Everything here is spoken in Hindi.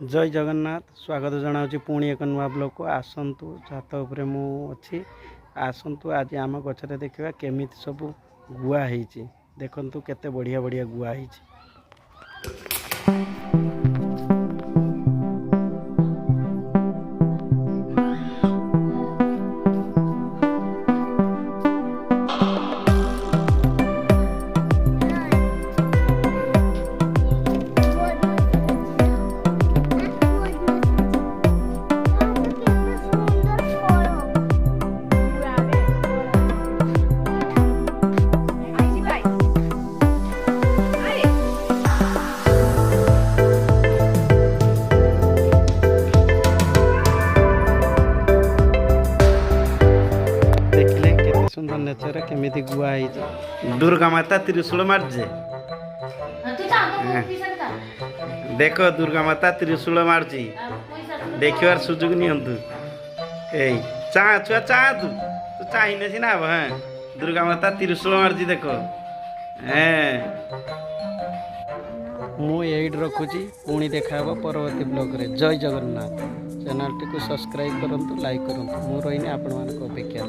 जय जगन्नाथ स्वागत जनावि पुणी एक नुआ ब्लॉग को आसतु छात उपरे मु अच्छी आसतु आज आम गचरे देखा केमी सब गुआ हो देखु केते बढ़िया बढ़िया गुआ हो। सुंदर नेचर केमी गुआ दुर्गा माता त्रिशूल मार्जे देख दुर्गा माता त्रिशूल मार्जी देखार सुजोग नियंतु चाह छुआ चाह तू चाहिए सीना हाँ दुर्गा माता त्रिशूल मार्जी देख मुझे रखुची पुणी देखा परवर्ती ब्लॉग रे। जय जगन्नाथ चैनल टी को सब्सक्राइब करूँ लाइक करूँ मु रही आपण मान अपेक्षा।